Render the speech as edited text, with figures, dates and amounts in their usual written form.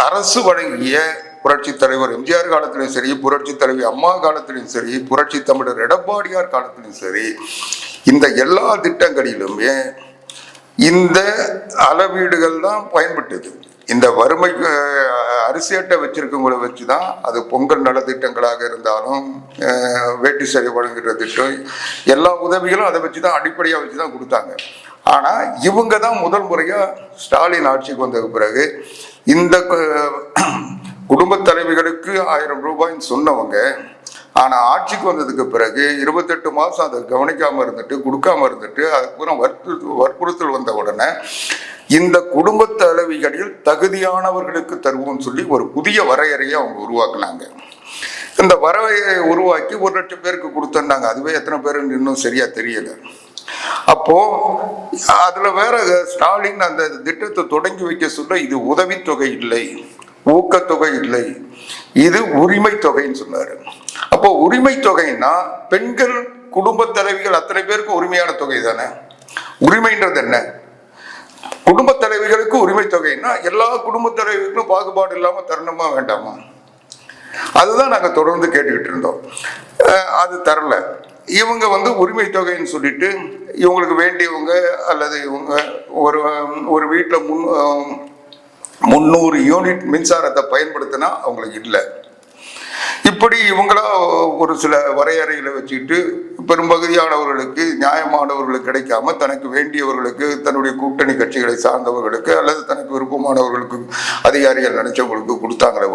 அரசு வழங்கிய புரட்சி தலைவர் எம்ஜிஆர் காலத்திலும் சரி, புரட்சி தலைவி அம்மா காலத்திலும் சரி, புரட்சி தமிழர் எடப்பாடியார் காலத்திலும் சரி, இந்த எல்லா திட்டங்களிலுமே இந்த அளவீடுகள் தான் பயன்பட்டது. இந்த வறுமை அரிசி அட்டை வச்சிருக்கவங்களை வச்சுதான் அது பொங்கல் நலத்திட்டங்களாக இருந்தாலும் வேட்டி சரி வழங்குகிற திட்டம் எல்லா உதவிகளும் அதை வச்சுதான் அடிப்படையாக வச்சுதான் கொடுத்தாங்க. ஆனா இவங்க தான் முதல் முறையா ஸ்டாலின் ஆட்சிக்கு வந்த பிறகு இந்த குடும்ப தலைவிகளுக்கு 1000 ரூபாய்ன்னு சொன்னவங்க, ஆனா ஆட்சிக்கு வந்ததுக்கு பிறகு 28 மாசம் அதை கவனிக்காம இருந்துட்டு கொடுக்காம இருந்துட்டு அதுக்கப்புறம் வற்புறுத்தல் வந்த உடனே இந்த குடும்ப தலைவிகளில் தகுதியானவர்களுக்கு தருவோம்னு சொல்லி ஒரு புதிய வரையறையை அவங்க உருவாக்குனாங்க. இந்த வரையறையை உருவாக்கி 1 லட்சம் பேருக்கு கொடுத்தாங்க. அதுவே எத்தனை பேருன்னு இன்னும் சரியா தெரியல. அப்போ அதுல வேற ஸ்டாலின் அந்த திட்டத்தை தொடங்கி வைக்க சொல்ல இது உதவித்தொகை இல்லை, ஊக்கத்தொகை இல்லை, இது உரிமை தொகைன்னு சொன்னாரு. அப்போ உரிமை தொகைன்னா பெண்கள் குடும்ப தலைவிகள் அத்தனை பேருக்கு உரிமையான தொகை தானே. உரிமைன்றது என்ன? குடும்ப தலைவிகளுக்கு உரிமை தொகைன்னா எல்லா குடும்ப தலைவிகளுக்கும் பாகுபாடு இல்லாம தரணுமா வேண்டாமா? அதுதான் நாங்க தொடர்ந்து கேட்டுக்கிட்டு இருந்தோம். அது தரல. இவங்க உரிமை தொகைன்னு சொல்லிட்டு இவங்களுக்கு வேண்டியவங்க அல்லது இவங்க ஒரு வீட்டில் 300 யூனிட் மின்சாரத்தை பயன்படுத்தினா அவங்களுக்கு இல்லை. இப்படி இவங்களா ஒரு சில வரையறைகளை வச்சுக்கிட்டு பெரும்பகுதியானவர்களுக்கு நியாயமானவர்களுக்கு கிடைக்காம தனக்கு வேண்டியவர்களுக்கு, தன்னுடைய கூட்டணி கட்சிகளை சார்ந்தவர்களுக்கு அல்லது தனக்கு விருப்பமானவர்களுக்கு, அதிகாரிகள் நினைச்சவங்களுக்கு கொடுத்தாங்களே.